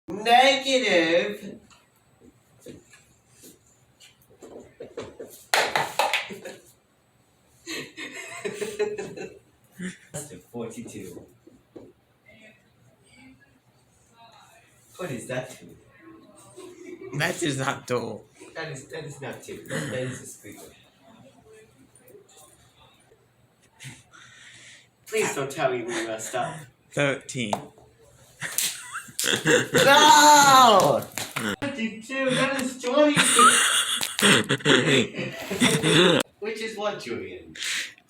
negative that's 42. What is that to? That is not 2. That is not 2. That is a squiggle. Please don't tell me we messed up. 13. No! 52, that is 20. Which is what, Julian?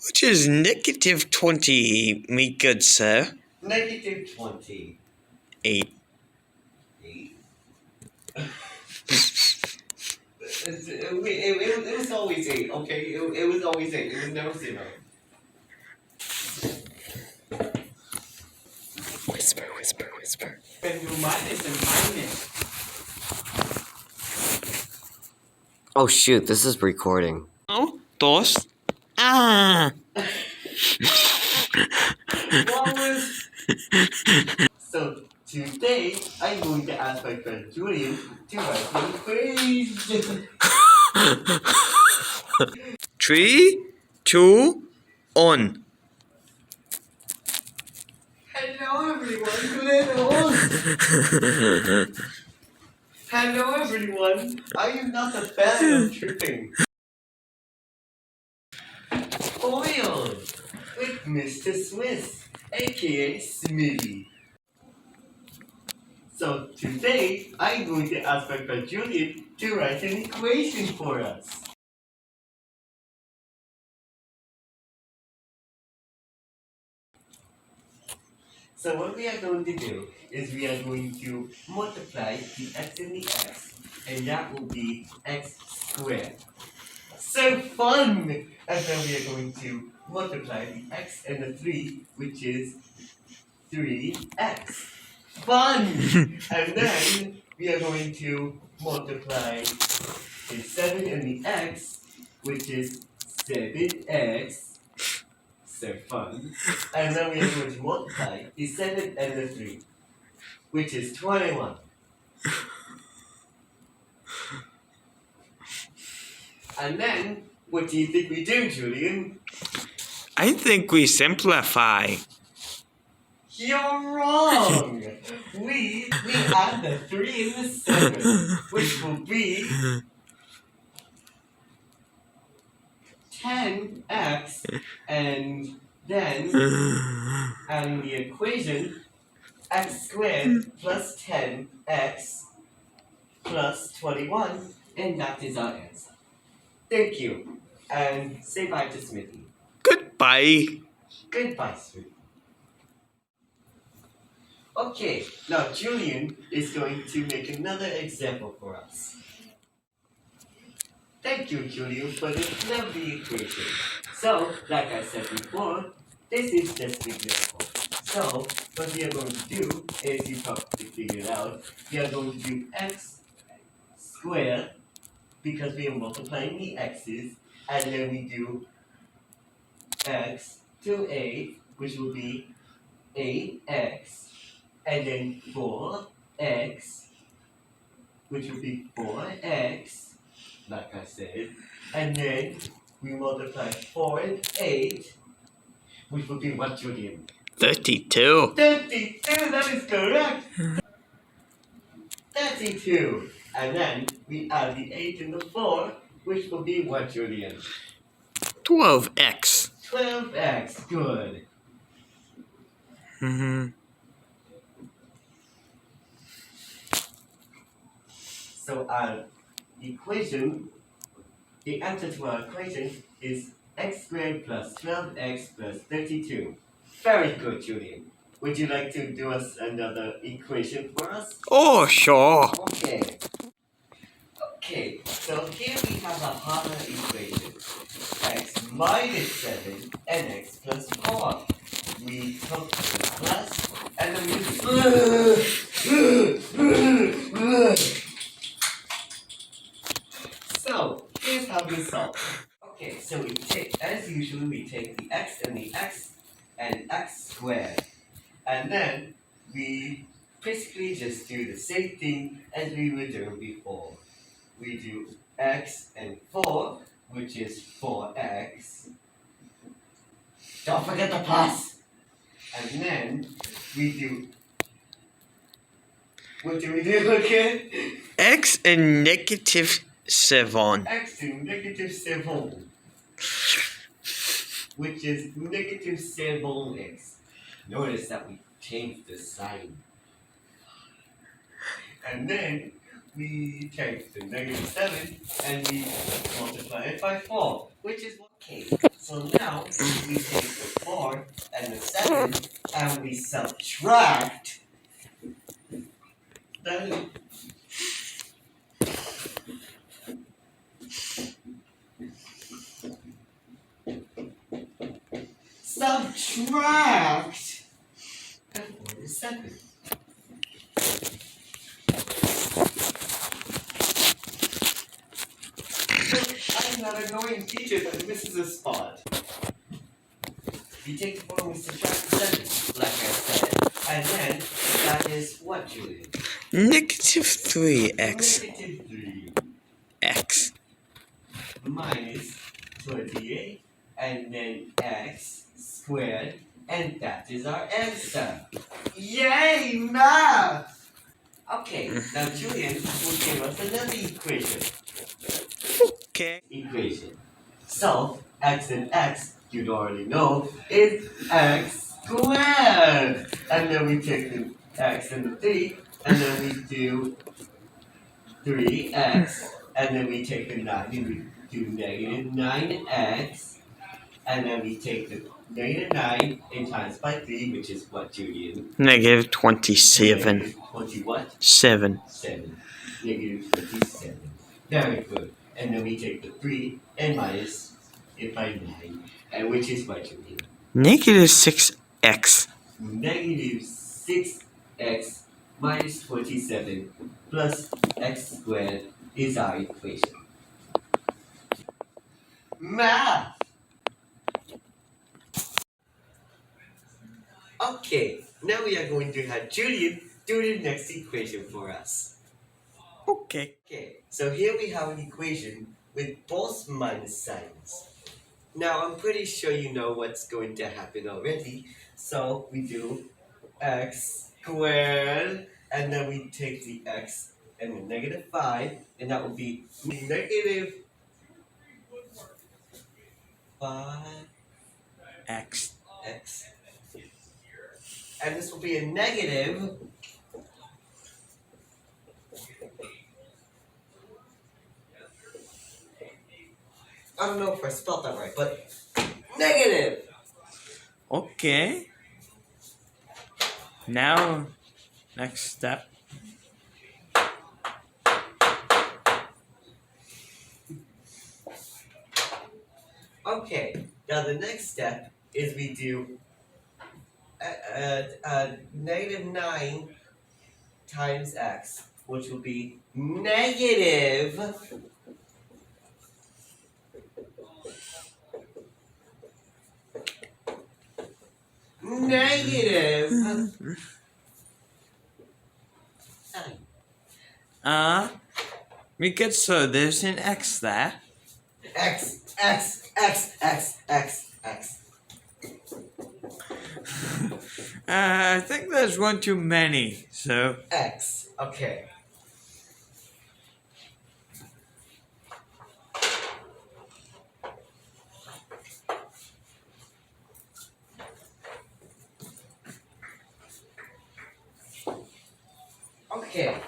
Which is negative 20, me good sir. Negative 20. 8. 8? It was always 8, okay? It was always 8. It was never 0. Whisper, whisper, whisper. Can do minus and minus. Oh shoot, this is recording. Oh, dos. Ah! What was... So, today, I'm going to ask my friend Julien to write an equation. 3, 2, 1. Hello everyone, Hello everyone, I am not a fan of tripping. Oil with Mr. Swiss, aka Smitty. So today, I'm going to ask my friend Julien to write an equation for us. So what we are going to do is we are going to multiply the x and the x, and that will be x squared. So fun! And then we are going to multiply the x and the 3, which is 3x. Fun! And then we are going to multiply the 7 and the x, which is 7x. So fun. And then we are going to multiply the 7 and the 3, which is 21. And then, what do you think we do, Julien? I think we simplify. You're wrong! we add the 3 and the 7, which will be 10x, and then, and the equation, x squared plus 10x plus 21, and that is our answer. Thank you, and say bye to Smithy. Goodbye. Goodbye, Smithy. Okay, now Julien is going to make another example for us. Thank you, Julien, for this lovely equation. So, like I said before, this is just an example. So, what we are going to do is, you probably figured out, we are going to do x squared, because we are multiplying the x's, and then we do x to a, which will be 8x, and then 4x, which will be 4x, like I said, and then we multiply 4 and 8, which will be what, Julien? 32. 32, that is correct! 32, and then we add the 8 and the 4, which will be what, Julien? 12x. 12x, good. So our equation, the answer to our equation is x squared plus 12x plus 32. Very good, Julien. Would you like to do us another equation for us? Oh, sure. Okay. Okay, so here we have a harder equation. X minus 7 and x plus 4. We took the plus and then we So, here's how we solve. Okay, so we take, as usual, we take the x and x squared. And then we basically just do the same thing as we were doing before. We do x and 4, which is 4x. Don't forget the plus! And then we do. What do we do again? X and negative 7. X to negative 7, which is negative 7x. Notice that we changed the sign. And then we take the negative 7 and we multiply it by 4, which is okay. So now we take the 4 and the 7 and we subtract the subtract the 47. I'm not a annoying teacher that misses a spot. You take the 4 and we subtract the 7, like I said. And then that is what, Julian? Negative 3x. Negative 3 X. minus 28 and then x squared, and that is our answer. Yay, math! Okay, now Julian will give us another equation. Okay. So, x and x, you already know, is x squared. And then we take the x and the 3, and then we do 3x, and then we take the 9 and we do negative 9x, and then we take the negative 9 and times by 3, which is what, Julian? Negative 27. Negative 20 what? 7. 7. Negative 27. Very good. And then we take the 3 and minus it by 9, and which is what, Julian? Negative 6x. Negative 6x minus 27 plus x squared is our equation. Math! Okay, now we are going to have Julian do the next equation for us. Okay. Okay, so here we have an equation with both minus signs. Now, I'm pretty sure you know what's going to happen already. So, we do x squared, and then we take the x and the negative 5, and that will be negative 5x. X. And this will be a negative I don't know if I spelled that right, but negative. Okay. Now, next step. Okay, now the next step is we do negative 9 times x, which will be negative negative 9. Because so there's an X there. X, X, X, X, X, X. I think there's one too many, so. X, okay. Okay,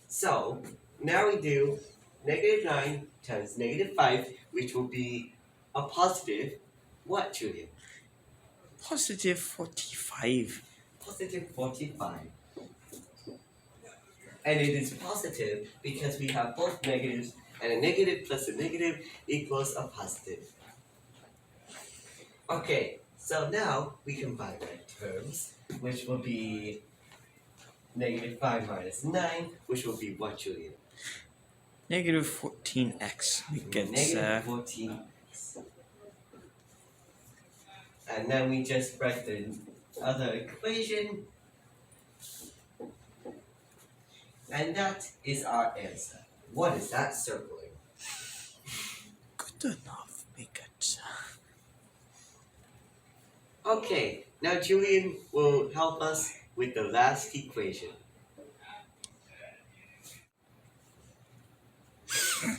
so now we do negative 9 times negative 5, which will be a positive, what, Julian? Positive 45. Positive 45. And it is positive because we have both negatives, and a negative plus a negative equals a positive. Okay, so now we combine our terms, which will be negative 5 minus 9, which will be what, Julian? Negative 14x. Because, Negative 14x. And then we just write the other equation. And that is our answer. What is that circling? Good enough, Pikachu. Okay, now Julian will help us with the last equation.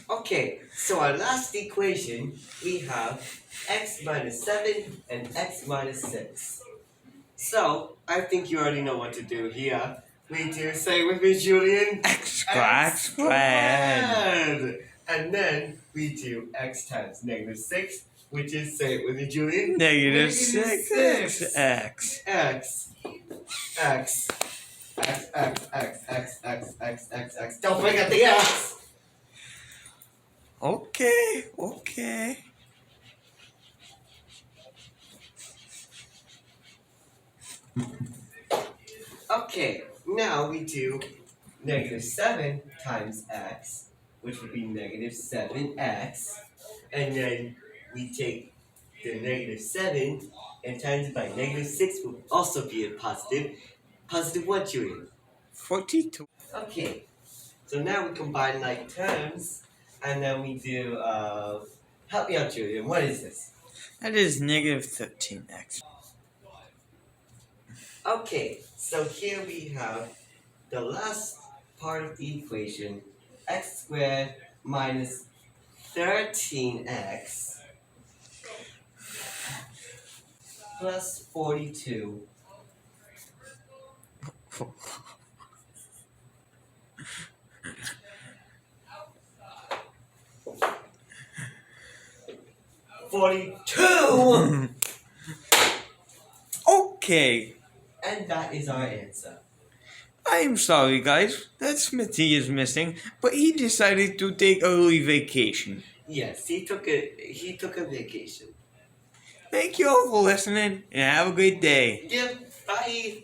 Okay, so our last equation, we have x minus 7 and x minus 6. So, I think you already know what to do here. We do, say with me, Julian, X squared. And then we do x times negative 6, which is, say it with me, Julian, Negative 6 x. x, x, x, x, x, x, x, x, x, x. Don't forget the x! Okay, okay. Okay, now we do negative 7 times x, which would be negative 7x. And then we take the negative 7 and times it by negative 6 will also be a positive. Positive what, Julian? 42. Okay, so now we combine like terms, and then we do, help me out, Julian, what is this? That is negative 13x. Okay, so here we have the last part of the equation, x squared minus 13x plus 42 42! Okay. And that is our answer. I'm sorry, guys, that Smithy is missing, but he decided to take early vacation. Yes, he took a vacation. Thank you all for listening, and have a great day. Yep, bye.